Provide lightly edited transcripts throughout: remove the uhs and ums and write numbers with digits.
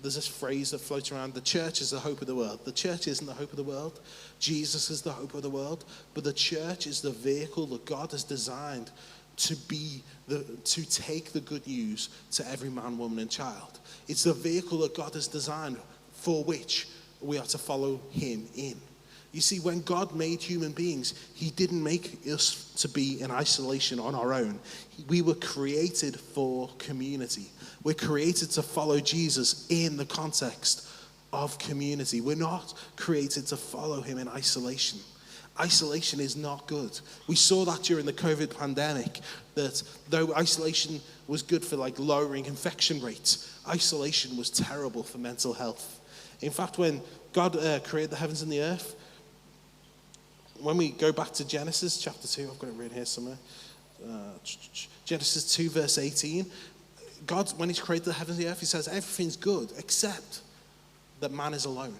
there's this phrase that floats around: the church is the hope of the world. The church isn't the hope of the world. Jesus is the hope of the world, but the church is the vehicle that God has designed to take the good news to every man, woman, and child. It's the vehicle that God has designed for which we are to follow him in. You see, when God made human beings, he didn't make us to be in isolation on our own. We were created for community. We're created to follow Jesus in the context of community. We're not created to follow him in isolation. Isolation is not good. We saw that during the COVID pandemic, that though isolation was good for lowering infection rates, isolation was terrible for mental health. In fact, when God created the heavens and the earth, when we go back to Genesis chapter 2, I've got it written here somewhere. Genesis 2 verse 18, God, when he's created the heavens and the earth, he says everything's good except that man is alone.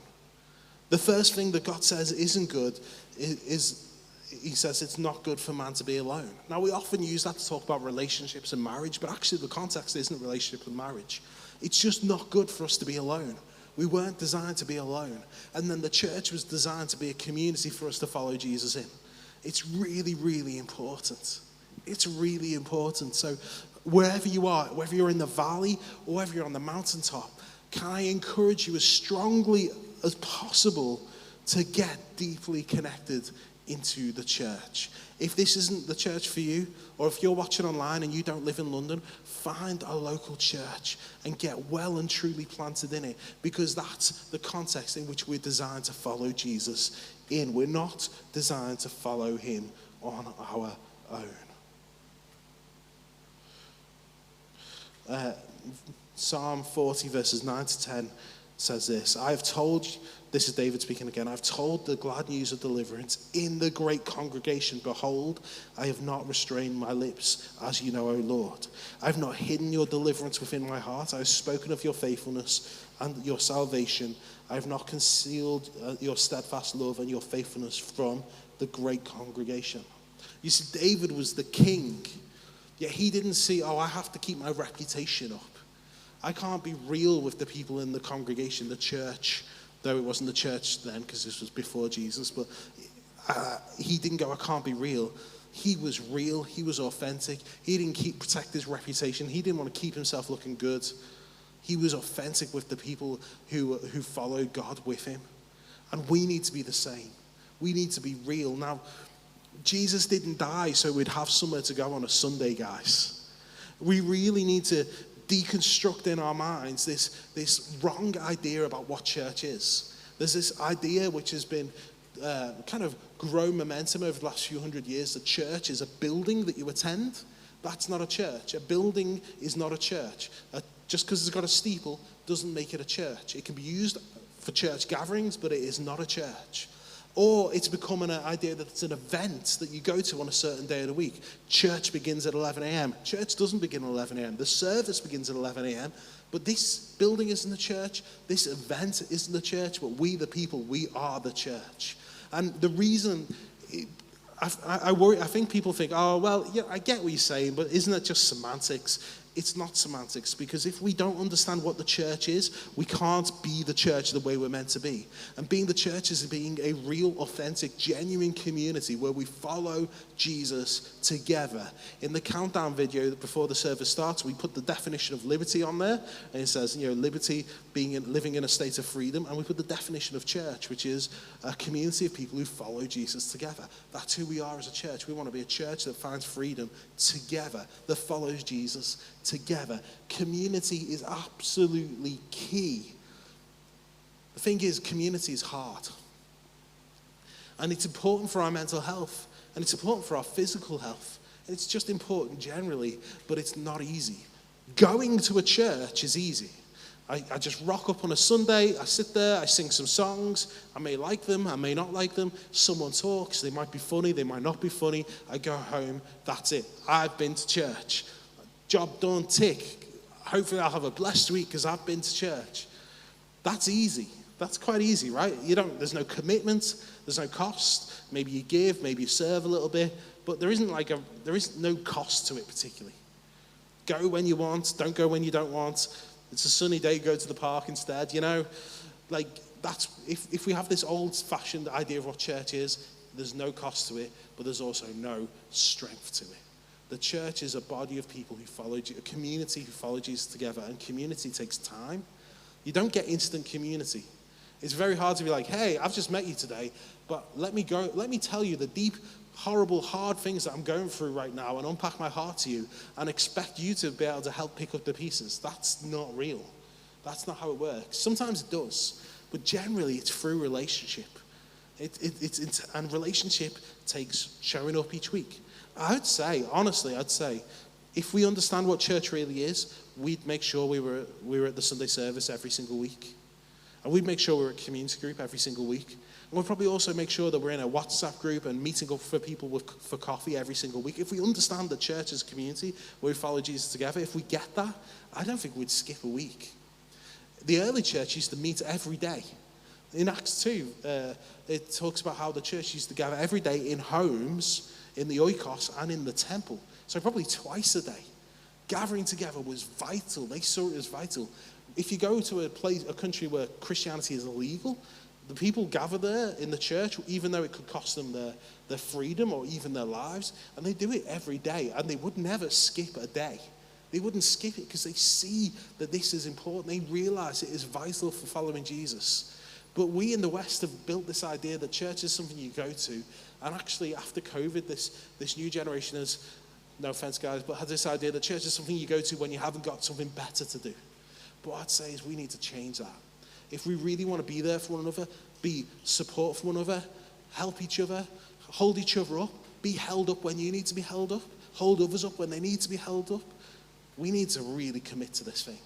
The first thing that God says isn't good is he says it's not good for man to be alone. Now, we often use that to talk about relationships and marriage, but actually the context isn't relationship and marriage. It's just not good for us to be alone. We weren't designed to be alone. And then the church was designed to be a community for us to follow Jesus in. It's really, really important. It's really important. So wherever you are, whether you're in the valley or whether you're on the mountaintop, can I encourage you as strongly as possible to get deeply connected into the church. If this isn't the church for you, or if you're watching online and you don't live in London, find a local church and get well and truly planted in it, because that's the context in which we're designed to follow Jesus in. We're not designed to follow him on our own. Psalm 40 verses 9 to 10 says this: this is David speaking again, I've told the glad news of deliverance in the great congregation. Behold, I have not restrained my lips, as you know, O Lord. I have not hidden your deliverance within my heart. I have spoken of your faithfulness and your salvation. I have not concealed your steadfast love and your faithfulness from the great congregation. You see, David was the king, yet he didn't see, I have to keep my reputation up. I can't be real with the people in the congregation, the church, though it wasn't the church then because this was before Jesus, but he didn't go, I can't be real. He was real. He was authentic. He didn't protect his reputation. He didn't want to keep himself looking good. He was authentic with the people who followed God with him. And we need to be the same. We need to be real. Now, Jesus didn't die so we'd have somewhere to go on a Sunday, guys. We really need to deconstruct in our minds this wrong idea about what church is. There's this idea which has been kind of grown momentum over the last few hundred years. The church is a building that you attend. That's not a church. A building is not a church. Just because it's got a steeple doesn't make it a church. It can be used for church gatherings, but it is not a church. Or it's become an idea that it's an event that you go to on a certain day of the week. Church begins at 11 a.m. Church doesn't begin at 11 a.m. The service begins at 11 a.m. But this building isn't the church. This event isn't the church. But we, the people, we are the church. And the reason, I worry, I think people think, oh, well, yeah, I get what you're saying, but isn't it just semantics? It's not semantics, because if we don't understand what the church is, we can't be the church the way we're meant to be. And being the church is being a real, authentic, genuine community where we follow Jesus together. In the countdown video before the service starts, we put the definition of liberty on there, and it says, liberty being living in a state of freedom, and we put the definition of church, which is a community of people who follow Jesus together. That's who we are as a church. We want to be a church that finds freedom together, that follows Jesus together. Community is absolutely key. The thing is, community is hard. And it's important for our mental health. And it's important for our physical health. And it's just important generally, but it's not easy. Going to a church is easy. I just rock up on a Sunday, I sit there, I sing some songs. I may like them, I may not like them. Someone talks, they might be funny, they might not be funny. I go home, that's it. I've been to church. Job done, tick. Hopefully I'll have a blessed week because I've been to church. That's easy. That's quite easy, right? There's no commitment, there's no cost. Maybe you give, maybe you serve a little bit, but there is no cost to it particularly. Go when you want, don't go when you don't want. It's a sunny day, go to the park instead, Like, that's, if we have this old-fashioned idea of what church is, there's no cost to it, but there's also no strength to it. The church is a body of people who follow, a community who follow Jesus together, and community takes time. You don't get instant community. It's very hard to be like, hey, I've just met you today, but let me tell you the deep, horrible, hard things that I'm going through right now and unpack my heart to you and expect you to be able to help pick up the pieces. That's not real. That's not how it works. Sometimes it does, but generally it's through relationship. And relationship takes showing up each week. Honestly, I'd say, if we understand what church really is, we'd make sure we were at the Sunday service every single week. And we'd make sure we're at community group every single week. And we'd probably also make sure that we're in a WhatsApp group and meeting up for people for coffee every single week. If we understand the church as a community where we follow Jesus together, if we get that, I don't think we'd skip a week. The early church used to meet every day. In Acts 2, it talks about how the church used to gather every day in homes, in the oikos, and in the temple. So probably twice a day. Gathering together was vital. They saw it as vital. If you go to a country where Christianity is illegal, the people gather there in the church, even though it could cost them their freedom or even their lives, and they do it every day, and they would never skip a day. They wouldn't skip it because they see that this is important. They realize it is vital for following Jesus. But we in the West have built this idea that church is something you go to, and actually after COVID, this new generation has, no offense guys, but has this idea that church is something you go to when you haven't got something better to do. But what I'd say is we need to change that. If we really want to be there for one another, be support for one another, help each other, hold each other up, be held up when you need to be held up, hold others up when they need to be held up, we need to really commit to this thing.